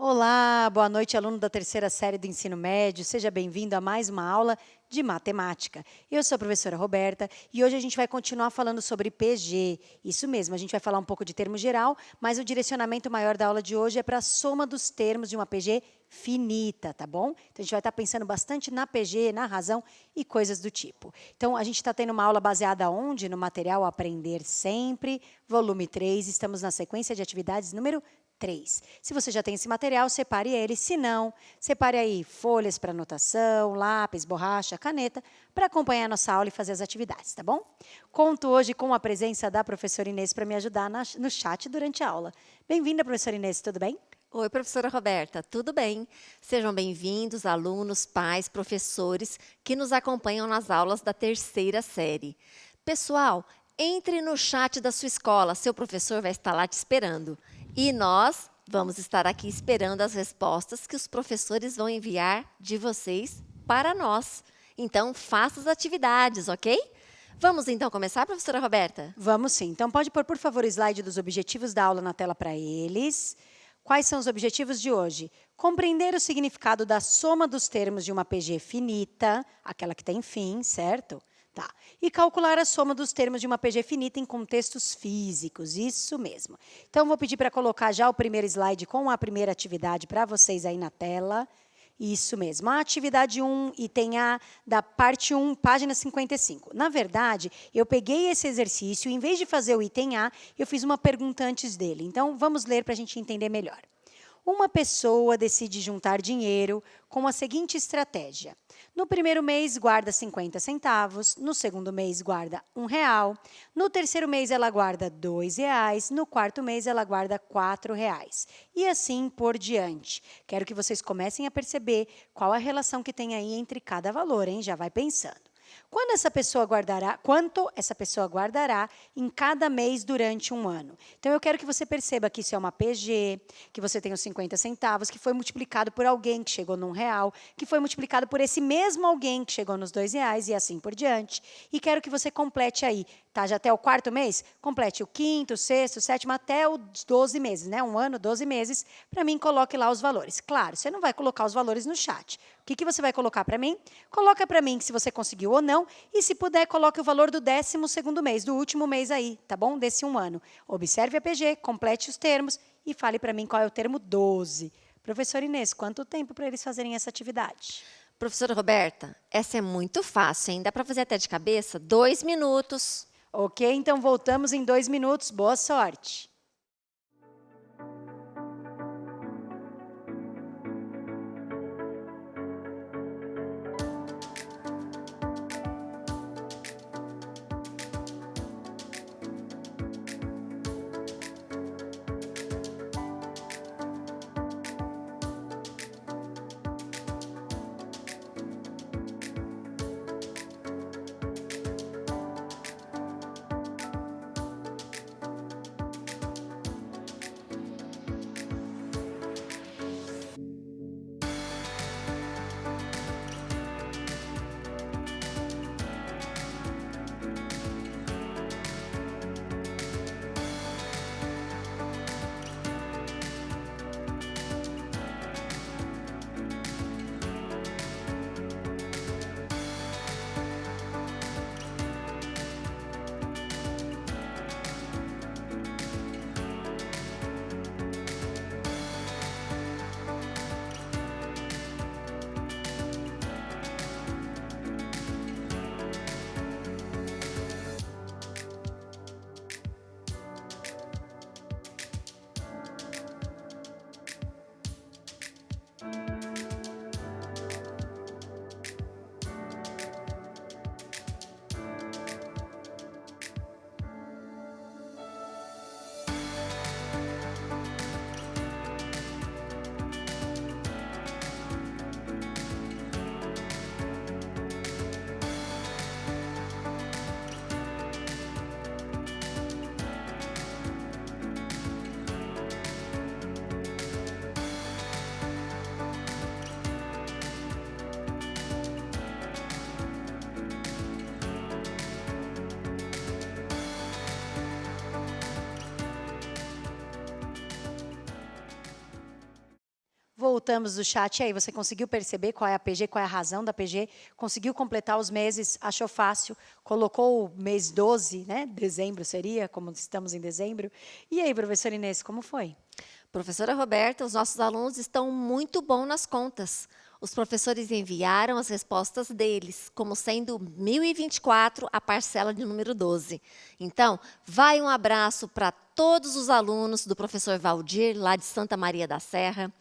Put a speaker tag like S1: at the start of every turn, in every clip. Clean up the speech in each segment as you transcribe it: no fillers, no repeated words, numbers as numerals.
S1: Olá, boa noite, aluno da terceira série do ensino médio. Seja bem-vindo a mais uma aula de matemática. Eu sou a professora Roberta e hoje a gente vai continuar falando sobre PG. Isso mesmo, a gente vai falar um pouco de termo geral, mas o direcionamento maior da aula de hoje é para a soma dos termos de uma PG finita, tá bom? Então, a gente vai estar pensando bastante na PG, na razão e coisas do tipo. Então, a gente está tendo uma aula baseada onde? No material Aprender Sempre, volume 3. Estamos na sequência de atividades número 3. Se você já tem esse material, separe ele. Se não, separe aí folhas para anotação, lápis, borracha, caneta, para acompanhar a nossa aula e fazer as atividades, tá bom? Conto hoje com a presença da professora Inês para me ajudar no chat durante a aula. Bem-vinda, professora Inês, tudo bem?
S2: Oi, professora Roberta, tudo bem? Sejam bem-vindos, alunos, pais, professores que nos acompanham nas aulas da terceira série. Pessoal, entre no chat da sua escola, seu professor vai estar lá te esperando. E nós vamos estar aqui esperando as respostas que os professores vão enviar de vocês para nós. Então, faça as atividades, ok? Vamos então começar, professora Roberta?
S1: Vamos sim. Então, pode pôr, por favor, o slide dos objetivos da aula na tela para eles. Quais são os objetivos de hoje? Compreender o significado da soma dos termos de uma PG finita, aquela que tem fim, certo? Tá. E calcular a soma dos termos de uma PG finita em contextos físicos, isso mesmo. Então, vou pedir para colocar já o primeiro slide com a primeira atividade para vocês aí na tela. Isso mesmo, a atividade 1, item A, da parte 1, página 55. Na verdade, eu peguei esse exercício, e em vez de fazer o item A, eu fiz uma pergunta antes dele. Então, vamos ler para a gente entender melhor. Uma pessoa decide juntar dinheiro com a seguinte estratégia. No primeiro mês, guarda 50 centavos. No segundo mês, guarda R$ 1. No terceiro mês, ela guarda R$ 2. No quarto mês, ela guarda R$ 4. E assim por diante. Quero que vocês comecem a perceber qual a relação que tem aí entre cada valor, hein? Já vai pensando. Quanto essa pessoa guardará em cada mês durante um ano? Então, eu quero que você perceba que isso é uma PG, que você tem os 50 centavos, que foi multiplicado por alguém que chegou num R$ 1, que foi multiplicado por esse mesmo alguém que chegou nos R$ 2 e assim por diante. E quero que você complete aí, tá? Já até o quarto mês, complete o quinto, o sexto, o sétimo, até os 12 meses, né? Um ano, 12 meses. Para mim, coloque lá os valores. Claro, você não vai colocar os valores no chat. O que você vai colocar para mim? Coloca para mim se você conseguiu ou não. E, se puder, coloque o valor do 12º mês, do último mês aí, tá bom? Desse um ano. Observe a PG, complete os termos e fale para mim qual é o termo 12. Professora Inês, quanto tempo para eles fazerem essa atividade?
S2: Professora Roberta, essa é muito fácil, hein? Dá para fazer até de cabeça? 2 minutos.
S1: Ok, então voltamos em 2 minutos. Boa sorte. voltamos do chat. E aí, você conseguiu perceber qual é a PG, qual é a razão da PG? Conseguiu completar os meses? Achou fácil? Colocou o mês 12, né? Dezembro seria, como estamos em dezembro. E aí, professora Inês, como foi?
S2: Professora Roberta, os nossos alunos estão muito bons nas contas. Os professores enviaram as respostas deles, como sendo 1024 a parcela de número 12. Então, vai um abraço para todos os alunos do professor Valdir, lá de Santa Maria da Serra,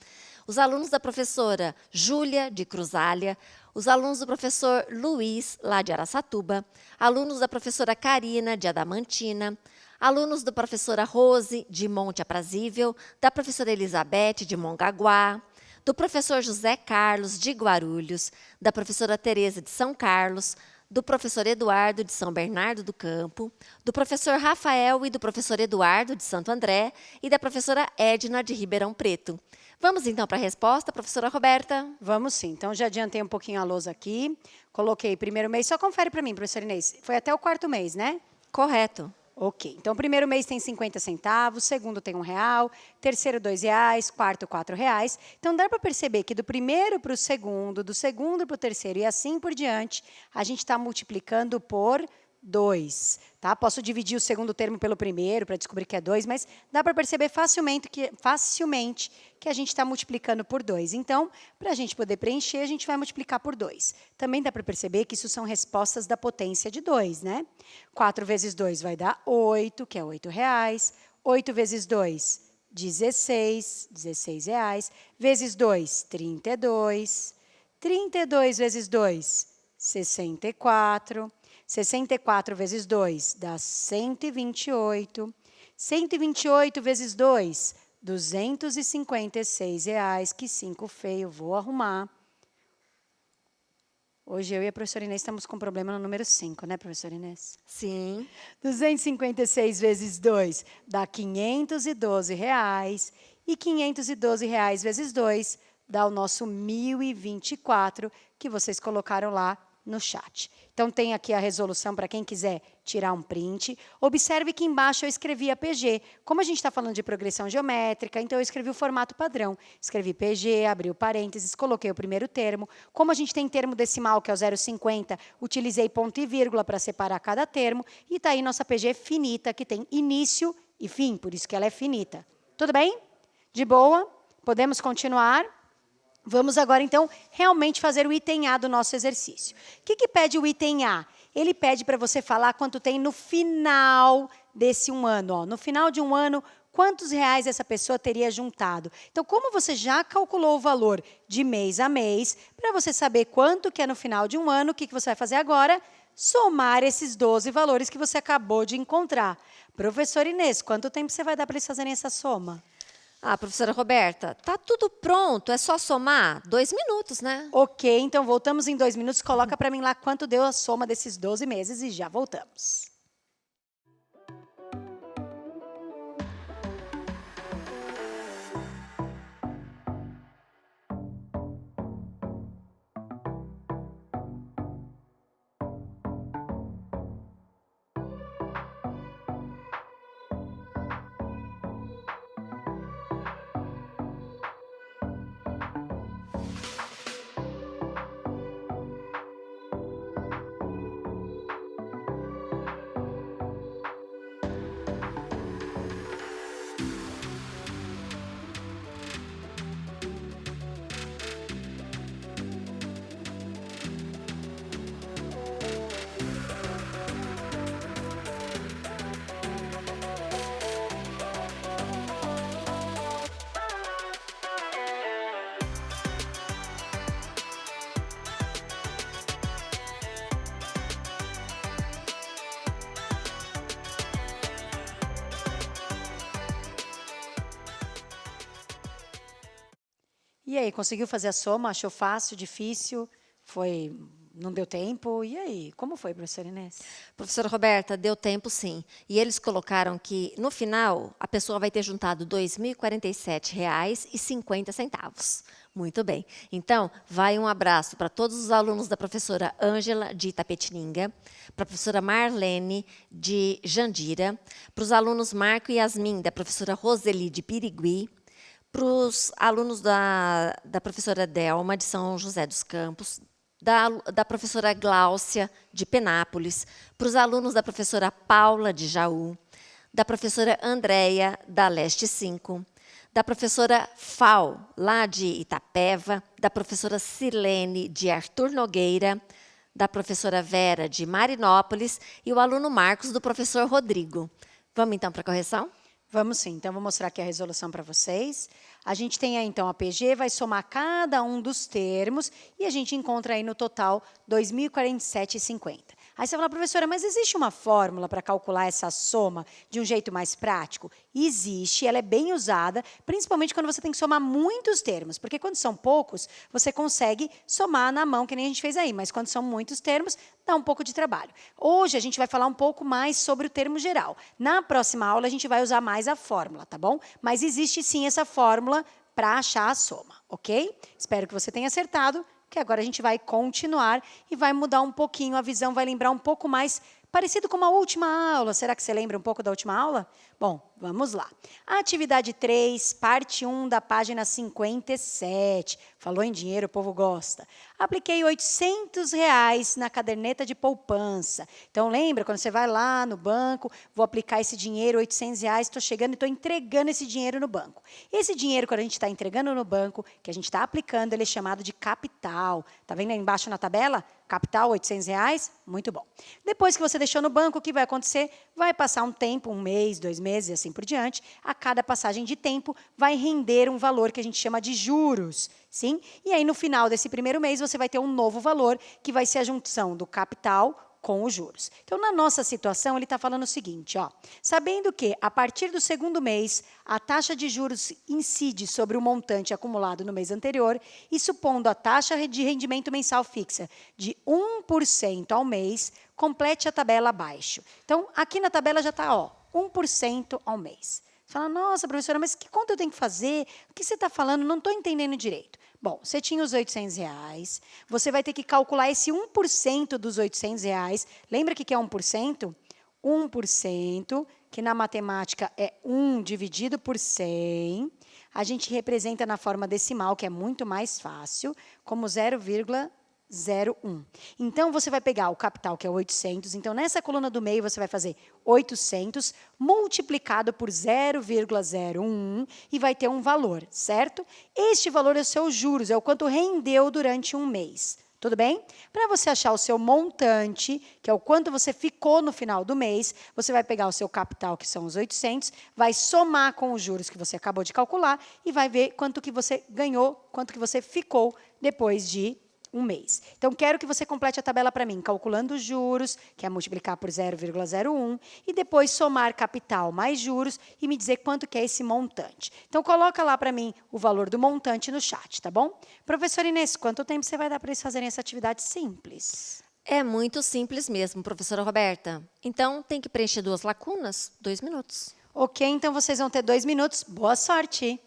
S2: os alunos da professora Júlia, de Cruzália, os alunos do professor Luiz, lá de Araçatuba, alunos da professora Karina, de Adamantina, alunos da professora Rose, de Monte Aprazível, da professora Elizabeth, de Mongaguá, do professor José Carlos, de Guarulhos, da professora Tereza, de São Carlos, do professor Eduardo, de São Bernardo do Campo, do professor Rafael e do professor Eduardo, de Santo André, e da professora Edna, de Ribeirão Preto. Vamos, então, para a resposta, professora Roberta?
S1: Vamos sim. Então, já adiantei um pouquinho a lousa aqui. Coloquei primeiro mês. Só confere para mim, professora Inês. Foi até o quarto mês, né?
S2: Correto.
S1: Ok, então o primeiro mês tem 50 centavos, segundo tem R$1, terceiro R$2, quarto R$4. Então dá para perceber que do primeiro para o segundo, do segundo para o terceiro e assim por diante, a gente está multiplicando por 2. Tá? Posso dividir o segundo termo pelo primeiro para descobrir que é 2, mas dá para perceber facilmente que a gente está multiplicando por 2. Então, para a gente poder preencher, a gente vai multiplicar por 2. Também dá para perceber que isso são respostas da potência de 2, né? 4 vezes 2 vai dar 8, que é R$8. 8 vezes 2, 16, R$16. Vezes 2, 32. 32 vezes 2, 64. 64 vezes 2 dá 128. 128 vezes 2, R$256. Que 5 feio, vou arrumar. Hoje eu e a professora Inês estamos com problema no número 5, né, professora Inês?
S2: Sim.
S1: 256 vezes 2 dá R$512. E R$512 vezes 2 dá o nosso 1.024, que vocês colocaram lá no chat. Então, tem aqui a resolução para quem quiser tirar um print. Observe que embaixo eu escrevi a PG. Como a gente está falando de progressão geométrica, então eu escrevi o formato padrão. Escrevi PG, abri o parênteses, coloquei o primeiro termo. Como a gente tem termo decimal, que é o 0,50, utilizei ponto e vírgula para separar cada termo. E está aí nossa PG finita, que tem início e fim, por isso que ela é finita. Tudo bem? De boa? Podemos continuar? Vamos agora, então, realmente fazer o item A do nosso exercício. O que pede o item A? Ele pede para você falar quanto tem no final desse um ano. Ó. No final de um ano, quantos reais essa pessoa teria juntado? Então, como você já calculou o valor de mês a mês, para você saber quanto que é no final de um ano, o que você vai fazer agora? Somar esses 12 valores que você acabou de encontrar. Professora Inês, quanto tempo você vai dar para eles fazerem essa soma?
S2: Ah, professora Roberta, tá tudo pronto, é só somar 2 minutos, né?
S1: Ok, então voltamos em 2 minutos. Coloca para mim lá quanto deu a soma desses 12 meses e já voltamos. E aí, conseguiu fazer a soma? Achou fácil, difícil? Não deu tempo? E aí, como foi, professora Inês?
S2: Professora Roberta, deu tempo sim. E eles colocaram que, no final, a pessoa vai ter juntado R$ 2.047,50. Muito bem. Então, vai um abraço para todos os alunos da professora Ângela, de Itapetininga, para a professora Marlene, de Jandira, para os alunos Marco e Yasmin, da professora Roseli, de Pirigui, para os alunos da professora Delma, de São José dos Campos, da professora Gláucia, de Penápolis, para os alunos da professora Paula, de Jaú, da professora Andréia, da Leste 5, da professora Fal, lá de Itapeva, da professora Silene, de Arthur Nogueira, da professora Vera, de Marinópolis, e o aluno Marcos, do professor Rodrigo. Vamos, então, para a correção?
S1: Vamos sim, então vou mostrar aqui a resolução para vocês. A gente tem aí, então, a PG, vai somar cada um dos termos e a gente encontra aí no total 2.047,50. Aí você fala, professora, mas existe uma fórmula para calcular essa soma de um jeito mais prático? Existe, ela é bem usada, principalmente quando você tem que somar muitos termos, porque quando são poucos, você consegue somar na mão, que nem a gente fez aí, mas quando são muitos termos, dá um pouco de trabalho. Hoje a gente vai falar um pouco mais sobre o termo geral. Na próxima aula a gente vai usar mais a fórmula, tá bom? Mas existe sim essa fórmula para achar a soma, ok? Espero que você tenha acertado, que agora a gente vai continuar e vai mudar um pouquinho a visão, vai lembrar um pouco mais, parecido com a última aula. Será que você lembra um pouco da última aula? Bom, vamos lá. Atividade 3, parte 1 da página 57. Falou em dinheiro, o povo gosta. Apliquei R$800 na caderneta de poupança. Então, lembra, quando você vai lá no banco, vou aplicar esse dinheiro, R$800, estou chegando e estou entregando esse dinheiro no banco. Esse dinheiro, quando a gente está entregando no banco, que a gente está aplicando, ele é chamado de capital. Está vendo aí embaixo na tabela? Capital, R$800, muito bom. Depois que você deixou no banco, o que vai acontecer? Vai passar um tempo, um mês, 2 meses e assim por diante. A cada passagem de tempo, vai render um valor que a gente chama de juros. Sim? E aí, no final desse primeiro mês, você vai ter um novo valor, que vai ser a junção do capital com os juros. Então, na nossa situação, ele está falando o seguinte, ó, sabendo que, a partir do segundo mês, a taxa de juros incide sobre o montante acumulado no mês anterior e supondo a taxa de rendimento mensal fixa de 1% ao mês, complete a tabela abaixo. Então, aqui na tabela já está, ó, 1% ao mês. Você fala, nossa, professora, mas que conta eu tenho que fazer? O que você está falando? Não estou entendendo direito. Bom, você tinha os R$800, você vai ter que calcular esse 1% dos R$800. Lembra o que é 1%? 1%, que na matemática é 1 dividido por 100. A gente representa na forma decimal, que é muito mais fácil, como 0,01. Então, você vai pegar o capital, que é 800. Então, nessa coluna do meio, você vai fazer 800 multiplicado por 0,01 e vai ter um valor, certo? Este valor é os seus juros, é o quanto rendeu durante um mês. Tudo bem? Para você achar o seu montante, que é o quanto você ficou no final do mês, você vai pegar o seu capital, que são os 800, vai somar com os juros que você acabou de calcular e vai ver quanto que você ganhou, quanto que você ficou depois de um mês. Então, quero que você complete a tabela para mim, calculando os juros, que é multiplicar por 0,01, e depois somar capital mais juros e me dizer quanto que é esse montante. Então, coloca lá para mim o valor do montante no chat, tá bom? Professora Inês, quanto tempo você vai dar para eles fazerem essa atividade simples?
S2: É muito simples mesmo, professora Roberta. Então, tem que preencher 2 lacunas, 2 minutos.
S1: Ok, então vocês vão ter 2 minutos. Boa sorte!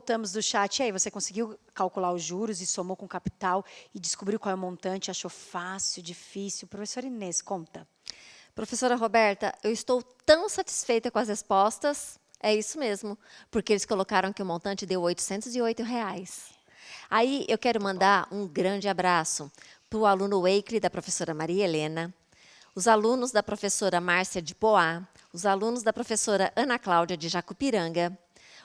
S1: voltamos do chat. E aí, você conseguiu calcular os juros e somou com o capital e descobriu qual é o montante? Achou fácil, difícil? Professora Inês, conta.
S2: Professora Roberta, eu estou tão satisfeita com as respostas. É isso mesmo, porque eles colocaram que o montante deu R$ 808. Aí eu quero mandar um grande abraço para o aluno Weikli, da professora Maria Helena, os alunos da professora Márcia de Poá, os alunos da professora Ana Cláudia de Jacupiranga,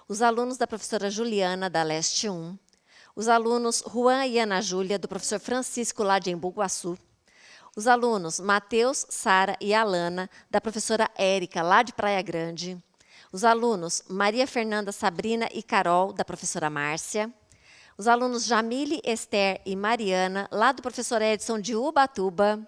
S2: os alunos da professora Juliana, da Leste 1, os alunos Juan e Ana Júlia, do professor Francisco, lá de Embu Guaçu, os alunos Matheus, Sara e Alana, da professora Érica, lá de Praia Grande, os alunos Maria Fernanda, Sabrina e Carol, da professora Márcia, os alunos Jamile, Esther e Mariana, lá do professor Edson de Ubatuba,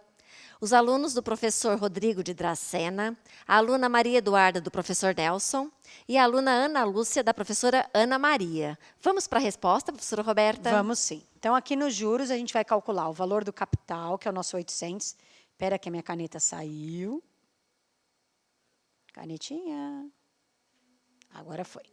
S2: os alunos do professor Rodrigo de Dracena, a aluna Maria Eduarda, do professor Nelson, e a aluna Ana Lúcia, da professora Ana Maria. Vamos para a resposta, professora Roberta?
S1: Vamos sim. Então, aqui nos juros, a gente vai calcular o valor do capital, que é o nosso 800. Espera que a minha caneta saiu. Canetinha. Agora foi.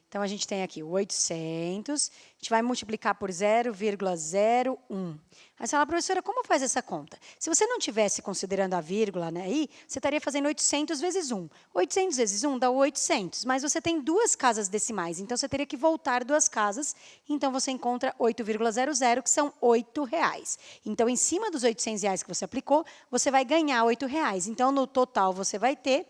S1: Então, a gente tem aqui o 800, a gente vai multiplicar por 0,01. Aí você fala, professora, como faz essa conta? Se você não tivesse considerando a vírgula, né, aí, você estaria fazendo 800 vezes 1. 800 vezes 1 dá 800, mas você tem duas casas decimais, então você teria que voltar duas casas, então você encontra 8,00, que são R$ 8,00. Então, em cima dos R$ 800 que você aplicou, você vai ganhar R$ 8,00. Então, no total, você vai ter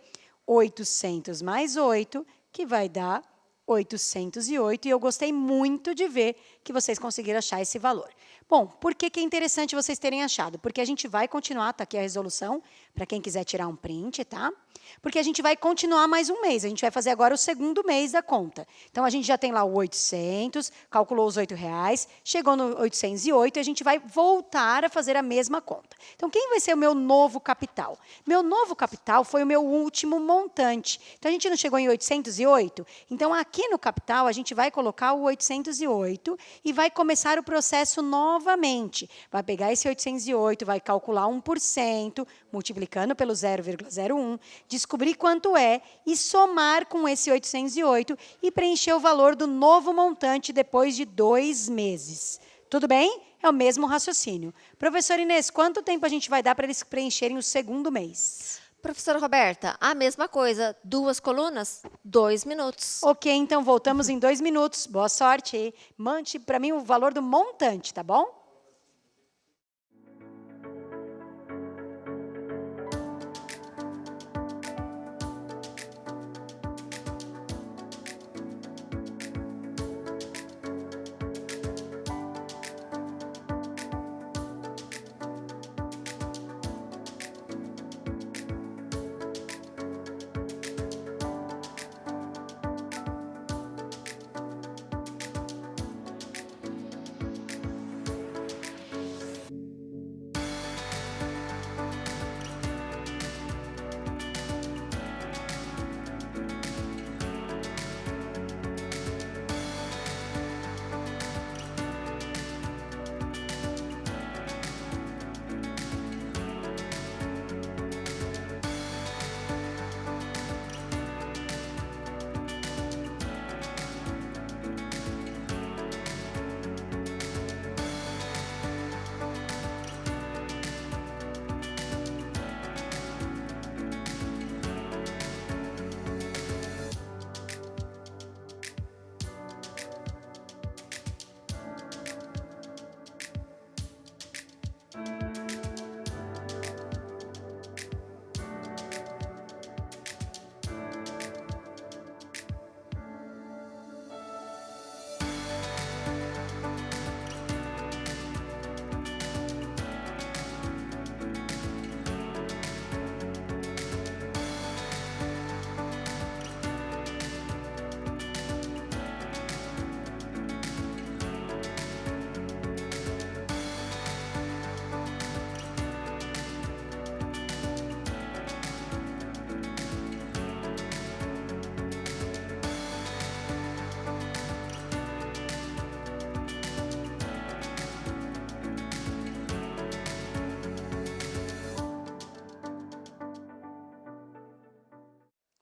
S1: 800 mais 8, que vai dar 808, e eu gostei muito de ver que vocês conseguiram achar esse valor. Bom, por que é interessante vocês terem achado? Porque a gente vai continuar, está aqui a resolução, para quem quiser tirar um print, tá? Porque a gente vai continuar mais um mês, a gente vai fazer agora o segundo mês da conta. Então, a gente já tem lá o 800, calculou os R$ 8,00, chegou no 808, e a gente vai voltar a fazer a mesma conta. Então, quem vai ser o meu novo capital? Meu novo capital foi o meu último montante. Então, a gente não chegou em 808? Então, aqui no capital, a gente vai colocar o 808 e vai começar o processo novamente. Vai pegar esse 808, vai calcular 1%, multiplicando pelo 0,01, descobrir quanto é e somar com esse 808 e preencher o valor do novo montante depois de 2 meses. Tudo bem? É o mesmo raciocínio. Professora Inês, quanto tempo a gente vai dar para eles preencherem o segundo mês?
S2: Professora Roberta, a mesma coisa, 2 colunas, 2 minutos.
S1: Ok, então voltamos em 2 minutos. Boa sorte. Mande para mim o valor do montante, tá bom?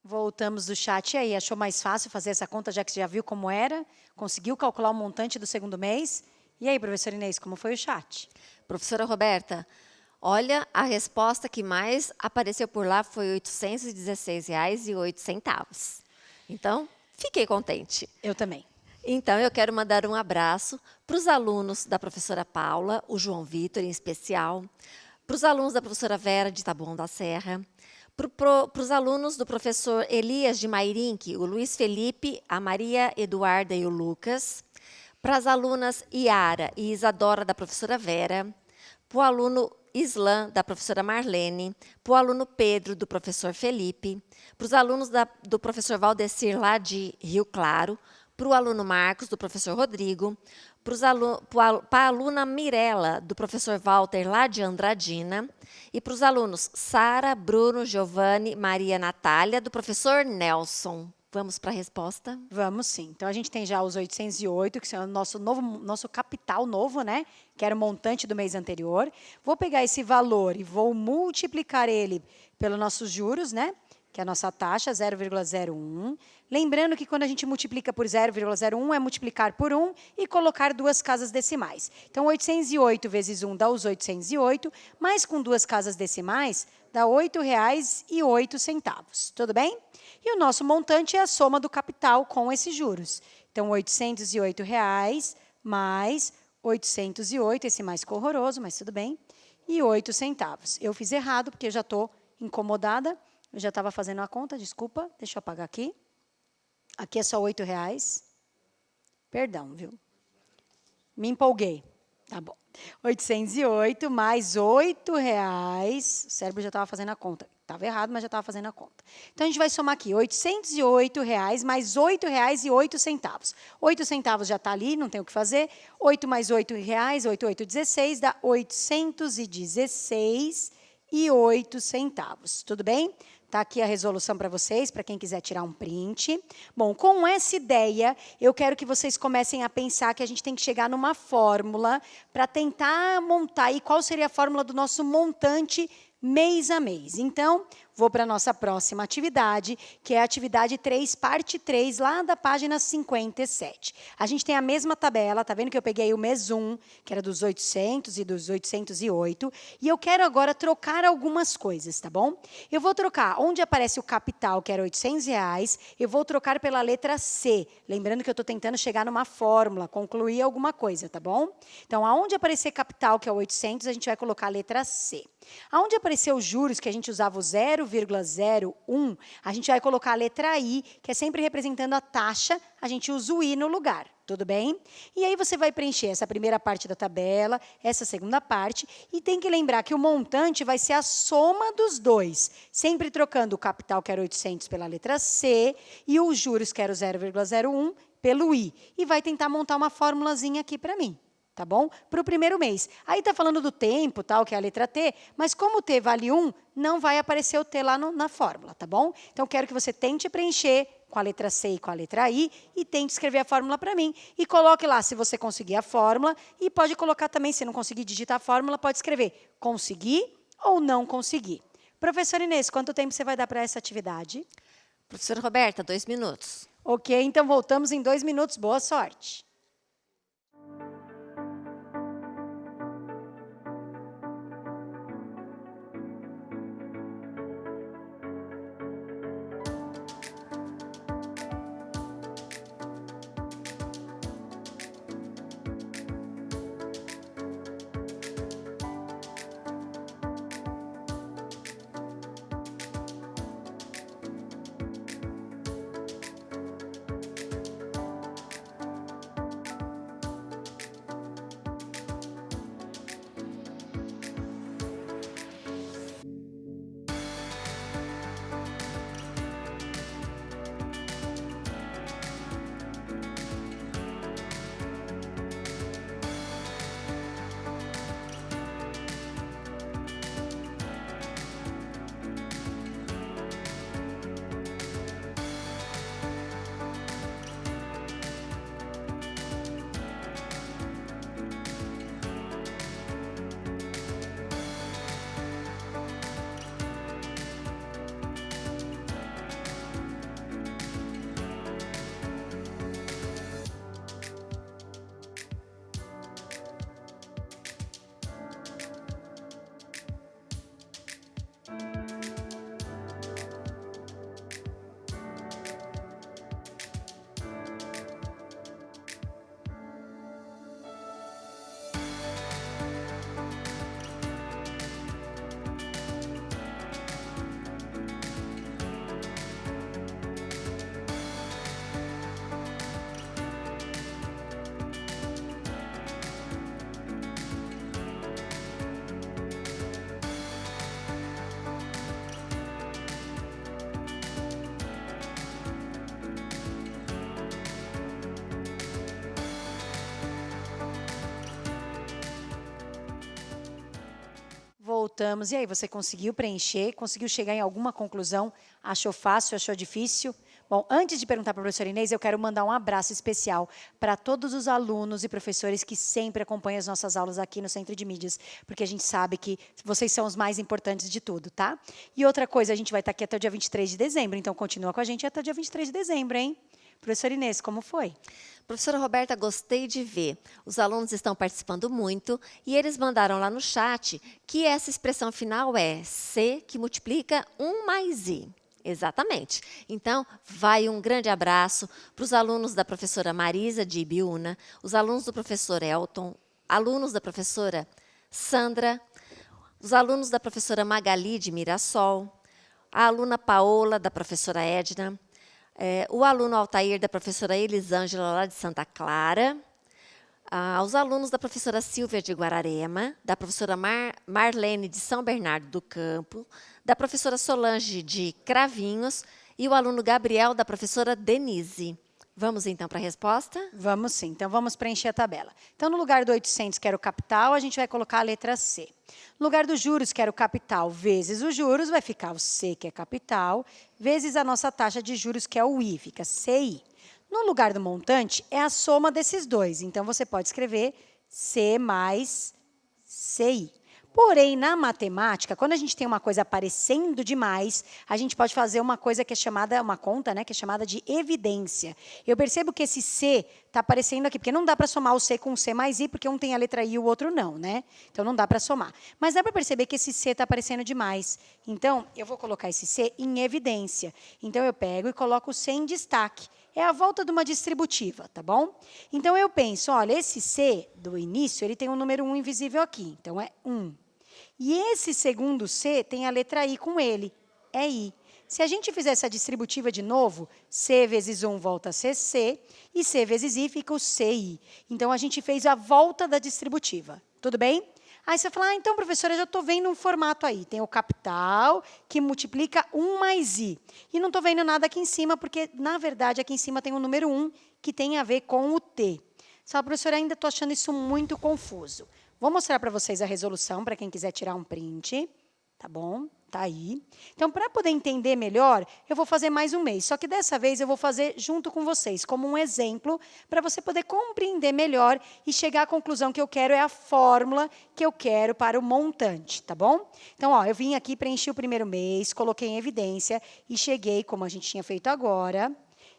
S1: Voltamos do chat. E aí, achou mais fácil fazer essa conta, já que você já viu como era? Conseguiu calcular o montante do segundo mês? E aí, professora Inês, como foi o chat?
S2: Professora Roberta, olha, a resposta que mais apareceu por lá foi R$ 816,08. Então, fiquei contente.
S1: Eu também.
S2: Então, eu quero mandar um abraço para os alunos da professora Paula, o João Vitor em especial, para os alunos da professora Vera de Taboão da Serra, para os alunos do professor Elias de Mairinque, o Luiz Felipe, a Maria Eduarda e o Lucas, para as alunas Iara e Isadora da professora Vera, para o aluno Islan, da professora Marlene, para o aluno Pedro, do professor Felipe, para os alunos do professor Valdecir, lá de Rio Claro, para o aluno Marcos, do professor Rodrigo, para a aluna Mirella, do professor Walter, lá de Andradina, e para os alunos Sara, Bruno, Giovanni, Maria Natália, do professor Nelson. Vamos para a resposta?
S1: Vamos sim. Então, a gente tem já os 808, que é o nosso capital novo, né? Que era o montante do mês anterior. Vou pegar esse valor e vou multiplicar ele pelos nossos juros, né? Que é a nossa taxa, 0,01. Lembrando que quando a gente multiplica por 0,01, é multiplicar por 1 e colocar duas casas decimais. Então, 808 vezes 1 dá os 808, mas com duas casas decimais, dá R$ 8,08. Tudo bem? E o nosso montante é a soma do capital com esses juros. Então, R$ 808 mais 808, esse mais ficou horroroso, mas tudo bem, e 8 centavos. Eu fiz errado, porque eu já estou incomodada. Eu já estava fazendo a conta, desculpa, deixa eu apagar aqui. Aqui é só R$ 8,00. Perdão, viu? Me empolguei. Tá bom. 808 mais R$ 8,00. O cérebro já estava fazendo a conta. Estava errado, mas já estava fazendo a conta. Então, a gente vai somar aqui, R$ 808 mais R$ 8,08. 8 centavos já está ali, não tem o que fazer. 8 mais R$ 8,00, 8,816, dá R$ 816,08. Tudo bem? Está aqui a resolução para vocês, para quem quiser tirar um print. Bom, com essa ideia, eu quero que vocês comecem a pensar que a gente tem que chegar numa fórmula para tentar montar aí qual seria a fórmula do nosso montante mês a mês. Então, vou para a nossa próxima atividade, que é a atividade 3, parte 3, lá da página 57. A gente tem a mesma tabela, tá vendo que eu peguei o mês 1, que era dos 800 e dos 808, e eu quero agora trocar algumas coisas, tá bom? Eu vou trocar, onde aparece o capital, que era R$ 800, eu vou trocar pela letra C, lembrando que eu estou tentando chegar numa fórmula, concluir alguma coisa, tá bom? Então, aonde aparecer capital, que é o 800, a gente vai colocar a letra C. Aonde apareceu os juros, que a gente usava o 0,01, a gente vai colocar a letra I, que é sempre representando a taxa, a gente usa o I no lugar, tudo bem? E aí você vai preencher essa primeira parte da tabela, essa segunda parte, e tem que lembrar que o montante vai ser a soma dos dois, sempre trocando o capital, que era 800, pela letra C, e os juros, que era o 0,01, pelo I. E vai tentar montar uma formulazinha aqui para mim. Tá bom? Para o primeiro mês. Aí está falando do tempo, tal, que é a letra T, mas como o T vale 1, não vai aparecer o T lá na fórmula, tá bom? Então, quero que você tente preencher com a letra C e com a letra I e tente escrever a fórmula para mim. E coloque lá, se você conseguir a fórmula, e pode colocar também, se não conseguir digitar a fórmula, pode escrever conseguir ou não conseguir. Professora Inês, quanto tempo você vai dar para essa atividade?
S2: Professora Roberta, 2 minutos.
S1: Ok, então voltamos em 2 minutos. Boa sorte. voltamos. E aí, você conseguiu preencher? Conseguiu chegar em alguma conclusão? Achou fácil? Achou difícil? Bom, antes de perguntar para a professora Inês, eu quero mandar um abraço especial para todos os alunos e professores que sempre acompanham as nossas aulas aqui no Centro de Mídias, porque a gente sabe que vocês são os mais importantes de tudo, tá? E outra coisa, a gente vai estar aqui até o dia 23 de dezembro, então continua com a gente até o dia 23 de dezembro, hein? Professora Inês, como foi?
S2: Professora Roberta, gostei de ver. Os alunos estão participando muito e eles mandaram lá no chat que essa expressão final é C que multiplica 1 mais I. Exatamente. Então, vai um grande abraço para os alunos da professora Marisa de Ibiúna, os alunos do professor Elton, alunos da professora Sandra, os alunos da professora Magali de Mirassol, a aluna Paola, da professora Edna, o aluno Altair, da professora Elisângela, lá de Santa Clara, aos alunos da professora Silvia de Guararema, da professora Marlene de São Bernardo do Campo, da professora Solange de Cravinhos e o aluno Gabriel, da professora Denise. Vamos, então, para a resposta?
S1: Vamos sim. Então, vamos preencher a tabela. Então, no lugar do 800, que era o capital, a gente vai colocar a letra C. No lugar dos juros, que era o capital, vezes os juros, vai ficar o C, que é capital, vezes a nossa taxa de juros, que é o I, fica CI. No lugar do montante, é a soma desses dois. Então, você pode escrever C mais CI. Porém, na matemática, quando a gente tem uma coisa aparecendo demais, a gente pode fazer uma coisa que é chamada, uma conta, né, que é chamada de evidência. Eu percebo que esse C está aparecendo aqui, porque não dá para somar o C com o C mais I, porque um tem a letra I e o outro não, né? Então, não dá para somar. Mas dá para perceber que esse C está aparecendo demais. Então, eu vou colocar esse C em evidência. Então, eu pego e coloco o C em destaque. É a volta de uma distributiva, tá bom? Então, eu penso, olha, esse C do início, ele tem um número 1 invisível aqui. Então, é 1. E esse segundo C tem a letra I com ele, é I. Se a gente fizer essa distributiva de novo, C vezes 1 volta a ser C, e C vezes I fica o CI. Então, a gente fez a volta da distributiva. Tudo bem? Aí você fala, então, professora, eu já estou vendo um formato aí. Tem o capital, que multiplica 1 mais I. E não estou vendo nada aqui em cima, porque, na verdade, aqui em cima tem o número 1, que tem a ver com o T. Só, professora, ainda estou achando isso muito confuso. Vou mostrar para vocês a resolução, para quem quiser tirar um print. Tá bom? Tá aí. Então, para poder entender melhor, eu vou fazer mais um mês. Só que dessa vez eu vou fazer junto com vocês, como um exemplo, para você poder compreender melhor e chegar à conclusão que eu quero é a fórmula que eu quero para o montante, tá bom? Então, ó, eu vim aqui, preenchi o primeiro mês, coloquei em evidência e cheguei, como a gente tinha feito agora,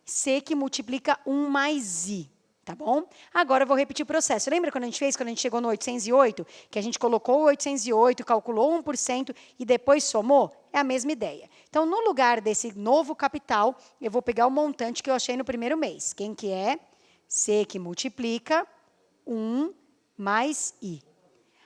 S1: C que multiplica 1 mais I. Tá bom? Agora eu vou repetir o processo. Lembra quando a gente fez, quando a gente chegou no 808, que a gente colocou o 808, calculou 1% e depois somou? É a mesma ideia. Então, no lugar desse novo capital, eu vou pegar o montante que eu achei no primeiro mês. Quem que é? C que multiplica 1 mais I.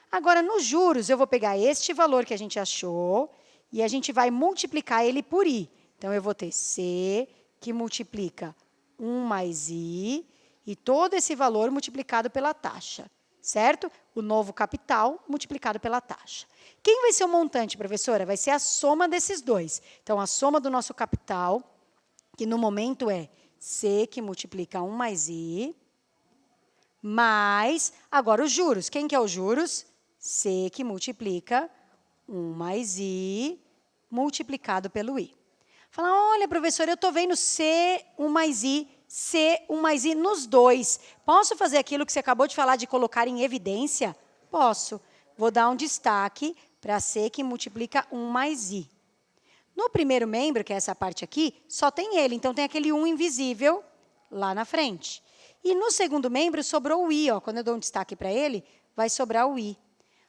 S1: Agora, nos juros, eu vou pegar este valor que a gente achou e a gente vai multiplicar ele por I. Então, eu vou ter C que multiplica 1 mais I, e todo esse valor multiplicado pela taxa, certo? O novo capital multiplicado pela taxa. Quem vai ser o montante, professora? Vai ser a soma desses dois. Então, a soma do nosso capital, que no momento é C, que multiplica 1 mais I, mais, agora, os juros. Quem que é os juros? C, que multiplica 1 mais I, multiplicado pelo I. Fala, olha, professora, eu estou vendo C, 1 mais I, C, 1 mais I nos dois. Posso fazer aquilo que você acabou de falar, de colocar em evidência? Posso. Vou dar um destaque para C, que multiplica 1 mais I. No primeiro membro, que é essa parte aqui, só tem ele. Então, tem aquele 1 invisível lá na frente. E no segundo membro, sobrou o I. Ó. Quando eu dou um destaque para ele, vai sobrar o I.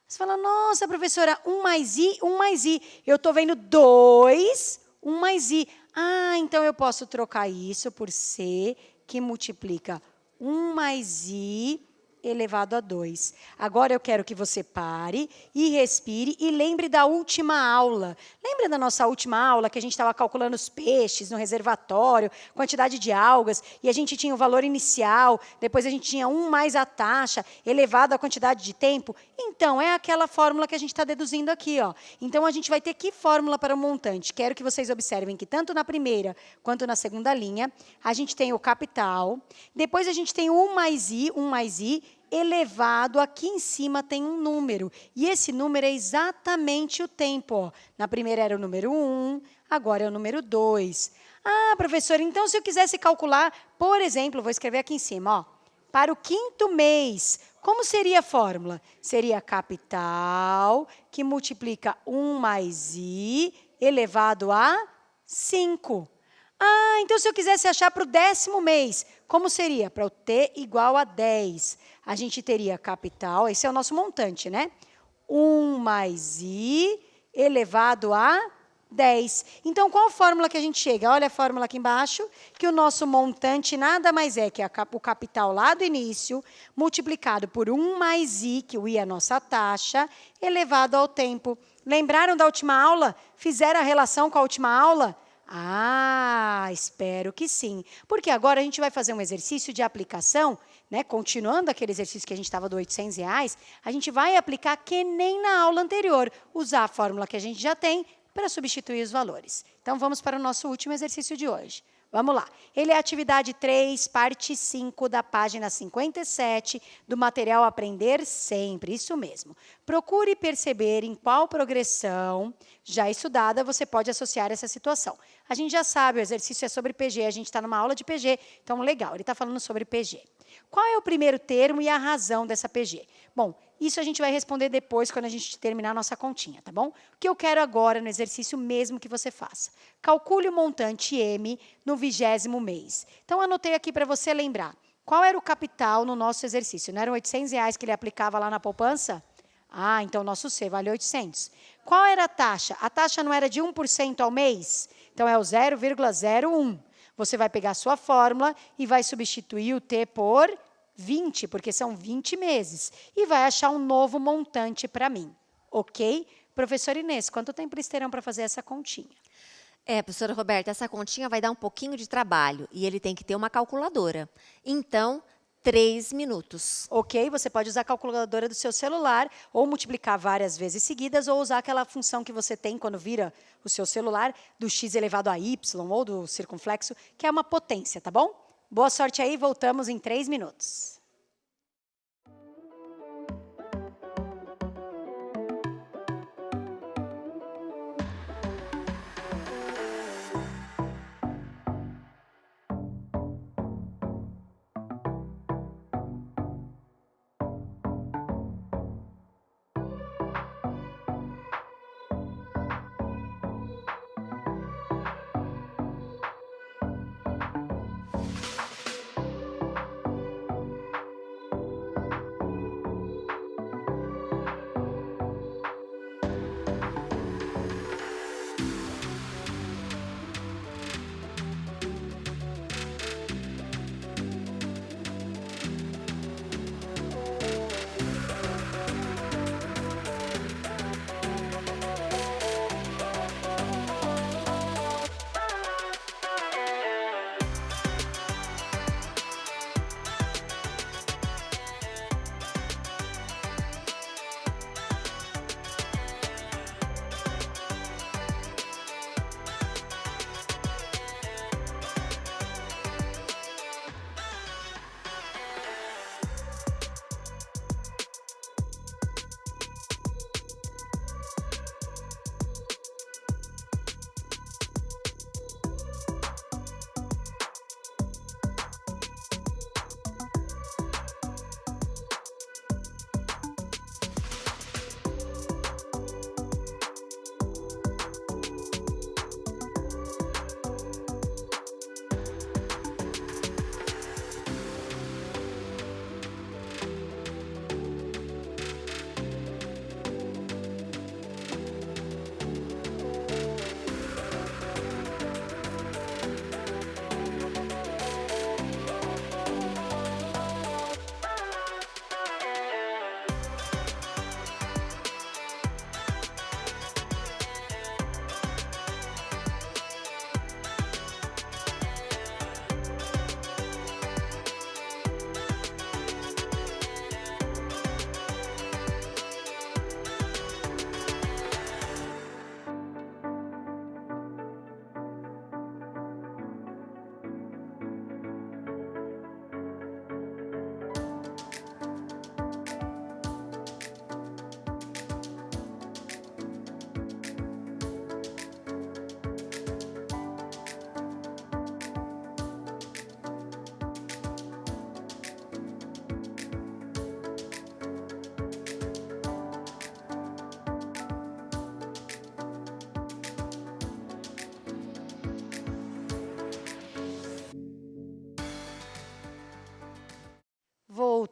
S1: Você fala, nossa, professora, 1 mais I, 1 mais I. Eu estou vendo 2, 1 mais I. Ah, então eu posso trocar isso por C, que multiplica 1 mais I elevado a 2. Agora, eu quero que você pare e respire e lembre da última aula. Lembra da nossa última aula, que a gente estava calculando os peixes no reservatório, quantidade de algas, e a gente tinha o valor inicial, depois a gente tinha 1 mais a taxa, elevado à quantidade de tempo? Então, é aquela fórmula que a gente está deduzindo aqui. Ó. Então, a gente vai ter que fórmula para o montante? Quero que vocês observem que tanto na primeira quanto na segunda linha, a gente tem o capital, depois a gente tem o 1 mais I, elevado, aqui em cima tem um número. E esse número é exatamente o tempo. Ó. Na primeira era o número 1, agora é o número 2. Ah, professora, então se eu quisesse calcular, por exemplo, vou escrever aqui em cima, ó, para o 5º mês, como seria a fórmula? Seria capital, que multiplica 1 mais i, elevado a 5. Ah, então se eu quisesse achar para o 10º mês, como seria? Para o t igual a 10. A gente teria capital, esse é o nosso montante, né? 1 mais i elevado a 10. Então, qual a fórmula que a gente chega? Olha a fórmula aqui embaixo, que o nosso montante nada mais é que o capital lá do início, multiplicado por 1 mais i, que o i é a nossa taxa, elevado ao tempo. Lembraram da última aula? Fizeram a relação com a última aula? Ah, espero que sim. Porque agora a gente vai fazer um exercício de aplicação, né? Continuando aquele exercício que a gente estava do R$ 800, a gente vai aplicar que nem na aula anterior, usar a fórmula que a gente já tem para substituir os valores. Então, vamos para o nosso último exercício de hoje. Vamos lá. Ele é a atividade 3, parte 5, da página 57, do material Aprender Sempre. Isso mesmo. Procure perceber em qual progressão já estudada você pode associar essa situação. A gente já sabe, o exercício é sobre PG, a gente está numa aula de PG, então legal, ele está falando sobre PG. Qual é o primeiro termo e a razão dessa PG? Bom, isso a gente vai responder depois, quando a gente terminar a nossa continha, tá bom? O que eu quero agora, no exercício mesmo que você faça? Calcule o montante M no 20º mês. Então, anotei aqui para você lembrar. Qual era o capital no nosso exercício? Não eram R$ 800 que ele aplicava lá na poupança? Ah, então o nosso C vale 800. Qual era a taxa? A taxa não era de 1% ao mês? Então, é o 0,01. Você vai pegar a sua fórmula e vai substituir o T por 20, porque são 20 meses. E vai achar um novo montante para mim. Ok? Professora Inês, quanto tempo eles terão para fazer essa continha?
S2: Professora Roberta, essa continha vai dar um pouquinho de trabalho e ele tem que ter uma calculadora. Então, 3 minutos.
S1: Ok, você pode usar a calculadora do seu celular ou multiplicar várias vezes seguidas ou usar aquela função que você tem quando vira o seu celular do x elevado a y ou do circunflexo, que é uma potência, tá bom? Boa sorte aí, voltamos em 3 minutos.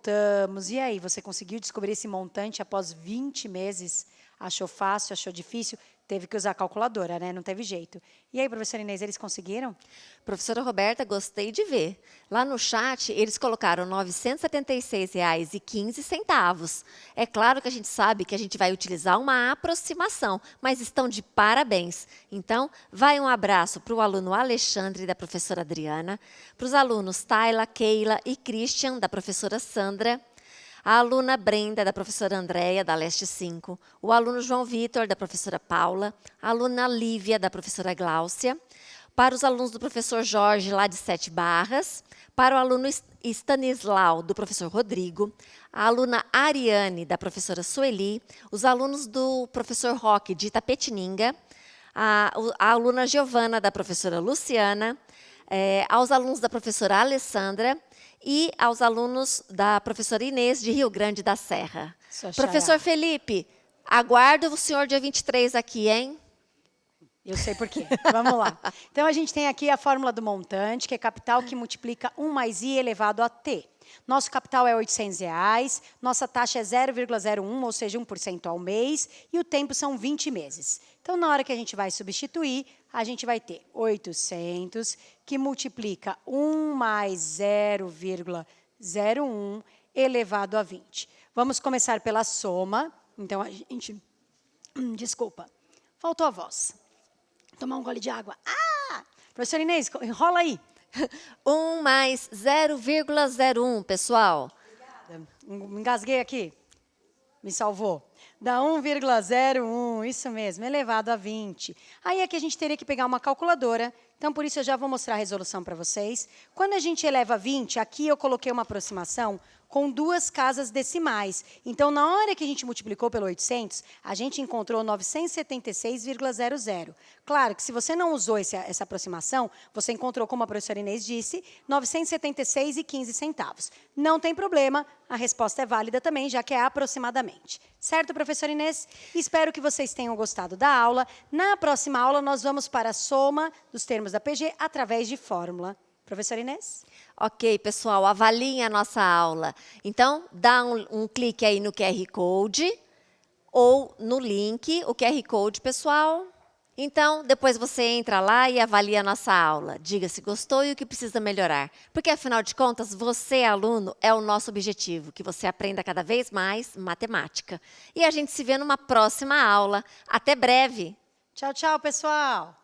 S1: voltamos. E aí, você conseguiu descobrir esse montante após 20 meses? Achou fácil, achou difícil? Teve que usar a calculadora, né? Não teve jeito. E aí, professora Inês, eles conseguiram?
S2: Professora Roberta, gostei de ver. Lá no chat, eles colocaram R$ 976,15. É claro que a gente sabe que a gente vai utilizar uma aproximação, mas estão de parabéns. Então, vai um abraço para o aluno Alexandre, da professora Adriana, para os alunos Tayla, Keila e Christian, da professora Sandra, a aluna Brenda, da professora Andréia, da Leste 5, o aluno João Vitor, da professora Paula, a aluna Lívia, da professora Gláucia, para os alunos do professor Jorge, lá de Sete Barras, para o aluno Stanislau, do professor Rodrigo, a aluna Ariane, da professora Sueli, os alunos do professor Roque, de Itapetininga, a aluna Giovana, da professora Luciana, aos alunos da professora Alessandra e aos alunos da professora Inês, de Rio Grande da Serra. Professor Felipe, aguardo o senhor dia 23 aqui, hein?
S1: Eu sei por quê. Vamos lá. Então, a gente tem aqui a fórmula do montante, que é capital que multiplica 1 mais i elevado a t. Nosso capital é R$ 800, nossa taxa é 0,01, ou seja, 1% ao mês, e o tempo são 20 meses. Então, na hora que a gente vai substituir, a gente vai ter 800, que multiplica 1 mais 0,01 elevado a 20. Vamos começar pela soma. Então, a gente... Desculpa, faltou a voz. Tomar um gole de água. Ah! Professora Inês, enrola aí.
S2: 1 mais 0,01, pessoal.
S1: Obrigada. Me engasguei aqui. Me salvou. Dá 1,01, isso mesmo, elevado a 20. Aí aqui a gente teria que pegar uma calculadora. Então, por isso, eu já vou mostrar a resolução para vocês. Quando a gente eleva a 20, aqui eu coloquei uma aproximação com 2 casas decimais. Então, na hora que a gente multiplicou pelo 800, a gente encontrou 976,00. Claro que se você não usou essa aproximação, você encontrou, como a professora Inês disse, 976,15. Não tem problema, a resposta é válida também, já que é aproximadamente. Certo, professora Inês? Espero que vocês tenham gostado da aula. Na próxima aula, nós vamos para a soma dos termos da PG através de fórmula. Professora Inês?
S2: Ok, pessoal, avaliem a nossa aula. Então, dá um clique aí no QR Code ou no link, o QR Code, pessoal. Então, depois você entra lá e avalia a nossa aula. Diga se gostou e o que precisa melhorar. Porque, afinal de contas, você, aluno, é o nosso objetivo, que você aprenda cada vez mais matemática. E a gente se vê numa próxima aula. Até breve!
S1: Tchau, tchau, pessoal!